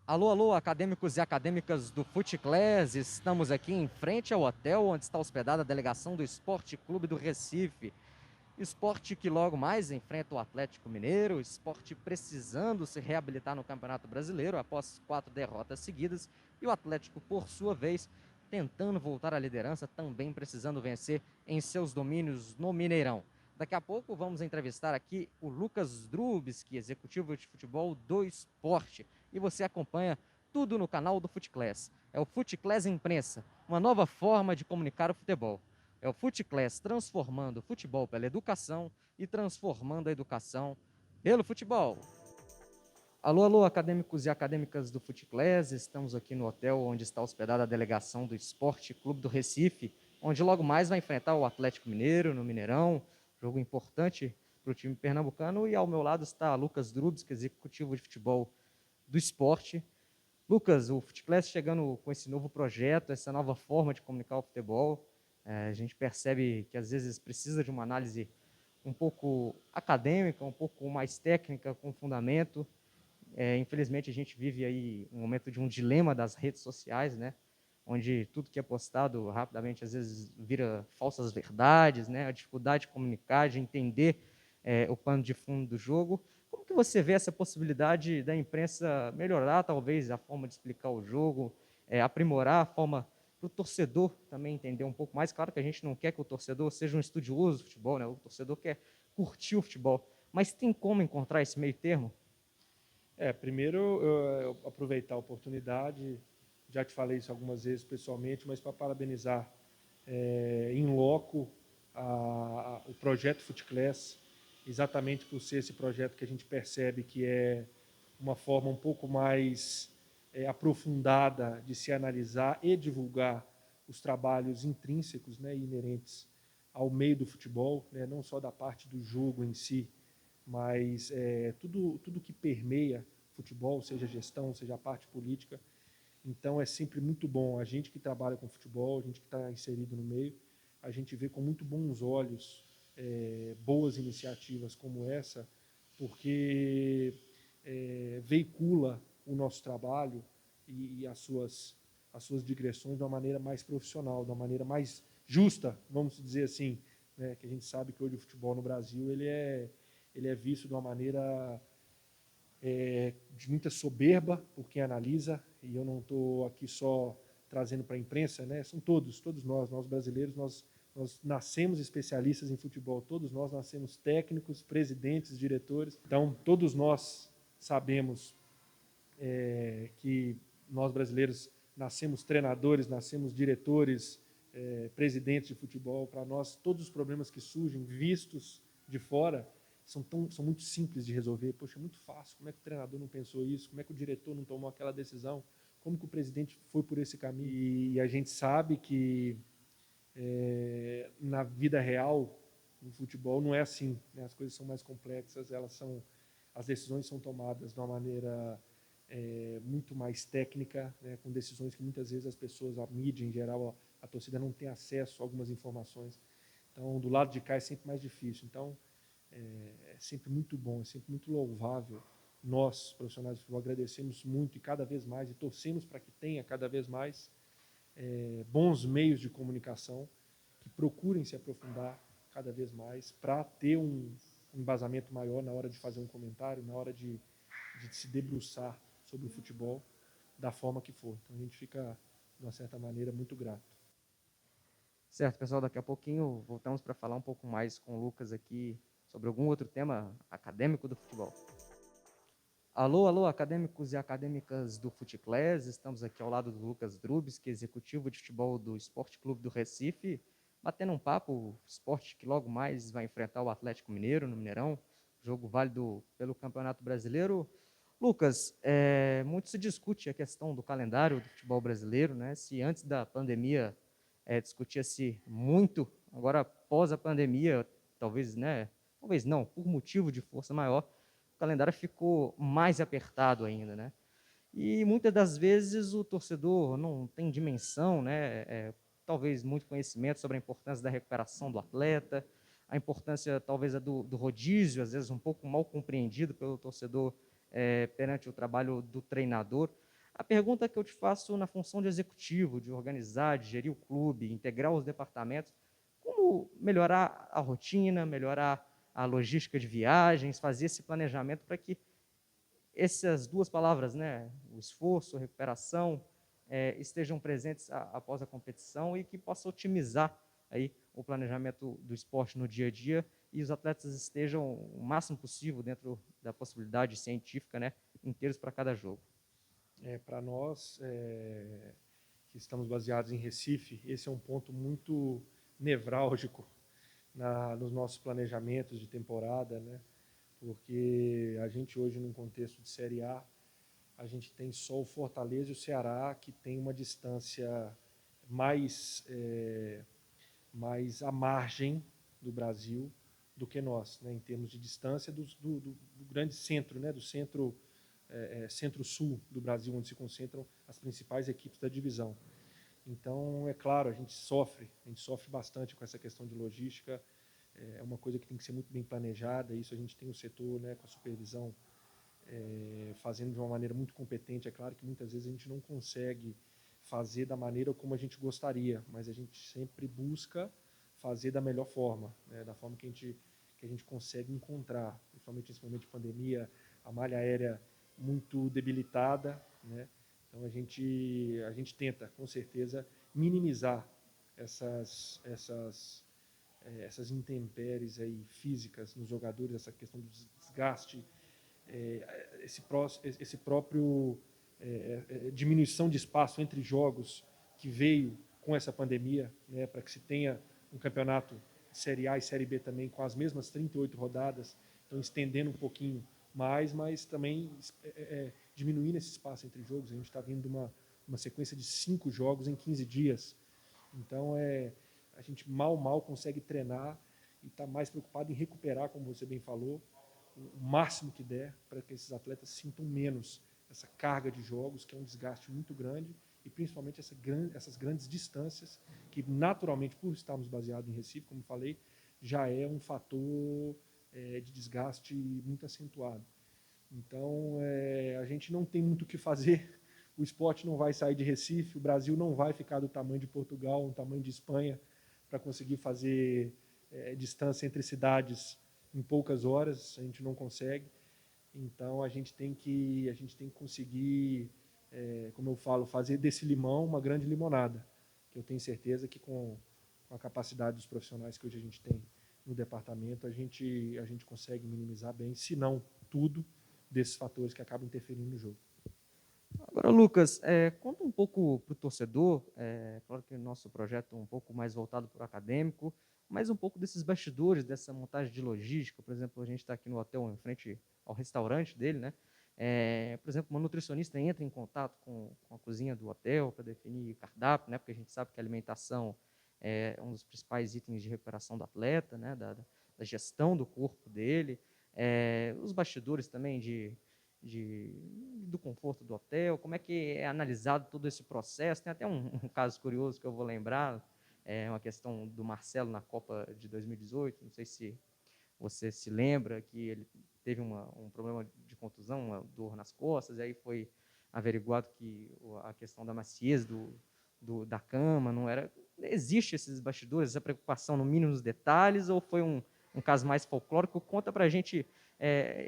Alô, alô, acadêmicos e acadêmicas do FuteClass, estamos aqui em frente ao hotel onde está hospedada a delegação do Esporte Clube do Recife. Esporte que logo mais enfrenta o Atlético Mineiro, esporte precisando se reabilitar no Campeonato Brasileiro após 4 derrotas seguidas, e o Atlético, por sua vez, tentando voltar à liderança, também precisando vencer em seus domínios no Mineirão. Daqui a pouco vamos entrevistar aqui o Lucas Drubski, executivo de futebol do esporte. E você acompanha tudo no canal do FuteClass. É o FuteClass Imprensa, uma nova forma de comunicar o futebol. É o FuteClass transformando o futebol pela educação e transformando a educação pelo futebol. Alô, alô, acadêmicos e acadêmicas do FuteClass, estamos aqui no hotel onde está hospedada a delegação do Esporte Clube do Recife, onde logo mais vai enfrentar o Atlético Mineiro no Mineirão, jogo importante para o time pernambucano, e ao meu lado está Lucas Drubski, executivo de futebol do esporte. Lucas, o FuteClass chegando com esse novo projeto, essa nova forma de comunicar o futebol, a gente percebe que às vezes precisa de uma análise um pouco acadêmica, um pouco mais técnica, com fundamento. Infelizmente a gente vive aí um momento de um dilema das redes sociais, né? Onde tudo que é postado rapidamente às vezes vira falsas verdades, né? A dificuldade de comunicar, de entender o pano de fundo do jogo. Como que você vê essa possibilidade da imprensa melhorar talvez a forma de explicar o jogo, aprimorar a forma para o torcedor também entender um pouco mais? Claro que a gente não quer que o torcedor seja um estudioso do futebol, né? O torcedor quer curtir o futebol, mas tem como encontrar esse meio termo? Primeiro eu aproveitar a oportunidade, já te falei isso algumas vezes pessoalmente, mas para parabenizar em loco o projeto FootClass, exatamente por ser esse projeto que a gente percebe que é uma forma um pouco mais aprofundada de se analisar e divulgar os trabalhos intrínsecos, né, inerentes ao meio do futebol, né, não só da parte do jogo em si, mas tudo que permeia futebol, seja gestão, seja a parte política. Então é sempre muito bom. A gente que trabalha com futebol, a gente que está inserido no meio, a gente vê com muito bons olhos boas iniciativas como essa, porque veicula o nosso trabalho e as suas digressões de uma maneira mais profissional, de uma maneira mais justa, vamos dizer assim, né? Que a gente sabe que hoje o futebol no Brasil ele é visto de uma maneira de muita soberba por quem analisa, e eu não estou aqui só trazendo para a imprensa, né? São todos nós brasileiros, nós nascemos especialistas em futebol, todos nós nascemos técnicos, presidentes, diretores, então todos nós sabemos que nós brasileiros nascemos treinadores, nascemos diretores, presidentes de futebol. Para nós, todos os problemas que surgem vistos de fora são muito simples de resolver. Poxa, é muito fácil. Como é que o treinador não pensou isso? Como é que o diretor não tomou aquela decisão? Como que o presidente foi por esse caminho? E a gente sabe que na vida real, no futebol, não é assim. Né? As coisas são mais complexas, as decisões são tomadas de uma maneira muito mais técnica, né? Com decisões que muitas vezes as pessoas, a mídia em geral, a torcida não tem acesso a algumas informações. Então, do lado de cá é sempre mais difícil. Então, é sempre muito bom, é sempre muito louvável. Nós, profissionais de futebol, agradecemos muito e cada vez mais, e torcemos para que tenha cada vez mais bons meios de comunicação que procurem se aprofundar cada vez mais para ter um embasamento maior na hora de fazer um comentário, na hora de se debruçar sobre o futebol da forma que for. Então a gente fica, de uma certa maneira, muito grato. Certo, pessoal, daqui a pouquinho voltamos para falar um pouco mais com o Lucas aqui sobre algum outro tema acadêmico do futebol. Alô, alô, acadêmicos e acadêmicas do FuteClass, estamos aqui ao lado do Lucas Drubski, executivo de futebol do Esporte Clube do Recife, batendo um papo, o esporte que logo mais vai enfrentar o Atlético Mineiro no Mineirão, jogo válido pelo Campeonato Brasileiro. Lucas, muito se discute a questão do calendário do futebol brasileiro, né? Se antes da pandemia discutia-se muito, agora após a pandemia, talvez, né? Talvez não, por motivo de força maior, o calendário ficou mais apertado ainda, né? E muitas das vezes o torcedor não tem dimensão, né? Talvez muito conhecimento sobre a importância da recuperação do atleta, a importância talvez do rodízio, às vezes um pouco mal compreendido pelo torcedor perante o trabalho do treinador. A pergunta que eu te faço na função de executivo, de organizar, de gerir o clube, integrar os departamentos, como melhorar a rotina, melhorar a logística de viagens, fazer esse planejamento para que essas duas palavras, né, o esforço, a recuperação, estejam presentes após a competição e que possa otimizar aí o planejamento do esporte no dia a dia e os atletas estejam o máximo possível dentro da possibilidade científica, né, inteiros para cada jogo. Para nós, que estamos baseados em Recife, esse é um ponto muito nevrálgico nos nossos planejamentos de temporada, né? Porque a gente hoje, num contexto de Série a gente tem só o Fortaleza e o Ceará, que tem uma distância mais à margem do Brasil do que nós, né? Em termos de distância do grande centro, né? Do centro-sul do Brasil, onde se concentram as principais equipes da divisão. Então, é claro, a gente sofre bastante com essa questão de logística, é uma coisa que tem que ser muito bem planejada, isso a gente tem o setor, né, com a supervisão fazendo de uma maneira muito competente. É claro que muitas vezes a gente não consegue fazer da maneira como a gente gostaria, mas a gente sempre busca fazer da melhor forma, né, da forma que a gente consegue encontrar, principalmente nesse momento de pandemia, a malha aérea muito debilitada, né? Então a gente tenta, com certeza, minimizar essas intempéries aí físicas nos jogadores, essa questão do desgaste, esse próprio diminuição de espaço entre jogos que veio com essa pandemia, né, para que se tenha um campeonato de Série A e Série B também com as mesmas 38 rodadas, então estendendo um pouquinho mais, mas também diminuindo esse espaço entre jogos. A gente está vindo de uma sequência de 5 jogos em 15 dias, então a gente mal consegue treinar e está mais preocupado em recuperar, como você bem falou, o máximo que der para que esses atletas sintam menos essa carga de jogos, que é um desgaste muito grande, e principalmente essas grandes distâncias, que naturalmente, por estarmos baseados em Recife, como falei, já é um fator de desgaste muito acentuado. Então, a gente não tem muito o que fazer, o esporte não vai sair de Recife, o Brasil não vai ficar do tamanho de Portugal, do tamanho de Espanha, para conseguir fazer distância entre cidades em poucas horas, a gente não consegue. Então a gente tem que conseguir, como eu falo, fazer desse limão uma grande limonada, que eu tenho certeza que com a capacidade dos profissionais que hoje a gente tem no departamento, a gente consegue minimizar bem, se não tudo, desses fatores que acabam interferindo no jogo. Agora, Lucas, conta um pouco para o torcedor, claro que o nosso projeto é um pouco mais voltado para o acadêmico, mas um pouco desses bastidores, dessa montagem de logística. Por exemplo, a gente está aqui no hotel em frente ao restaurante dele, né? Por exemplo, uma nutricionista entra em contato com a cozinha do hotel para definir cardápio, né? Porque a gente sabe que a alimentação é um dos principais itens de recuperação do atleta, né? Da gestão do corpo dele. Os bastidores também do conforto do hotel, como é que é analisado todo esse processo. Tem até um caso curioso que eu vou lembrar, uma questão do Marcelo na Copa de 2018, não sei se você se lembra, que ele teve um problema de contusão, uma dor nas costas, e aí foi averiguado que a questão da maciez da cama não era... Existe esses bastidores, essa preocupação no mínimo nos detalhes, ou foi um caso mais folclórico? Conta para a gente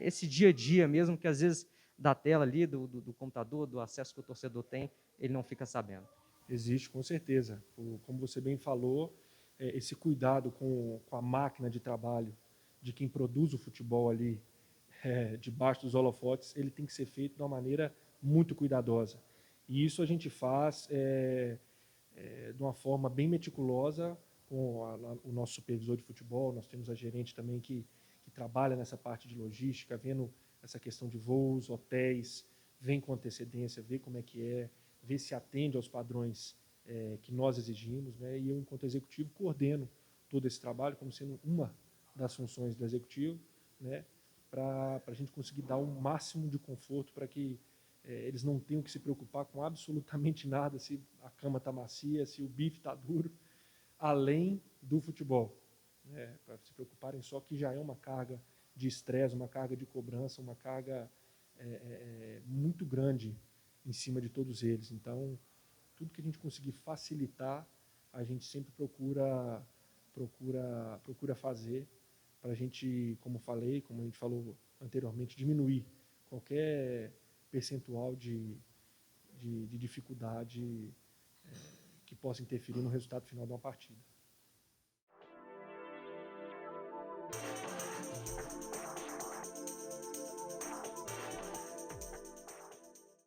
esse dia a dia mesmo, que às vezes da tela ali, do computador, do acesso que o torcedor tem, ele não fica sabendo. Existe, com certeza. Como você bem falou, esse cuidado com a máquina de trabalho de quem produz o futebol ali, debaixo dos holofotes, ele tem que ser feito de uma maneira muito cuidadosa. E isso a gente faz de uma forma bem meticulosa com o nosso supervisor de futebol. Nós temos a gerente também que trabalha nessa parte de logística, vendo essa questão de voos, hotéis, vem com antecedência, vê como é que vê se atende aos padrões que nós exigimos, né? E eu, enquanto executivo, coordeno todo esse trabalho como sendo uma das funções do executivo, né? Para a gente conseguir dar o máximo de conforto para que eles não tenham que se preocupar com absolutamente nada, se a cama está macia, se o bife está duro, além do futebol, né? Para se preocuparem só que já é uma carga de estresse, uma carga de cobrança, uma carga muito grande em cima de todos eles. Então, tudo que a gente conseguir facilitar, a gente sempre procura fazer para a gente, como falei, como a gente falou anteriormente, diminuir qualquer percentual de dificuldade que possa interferir no resultado final de uma partida.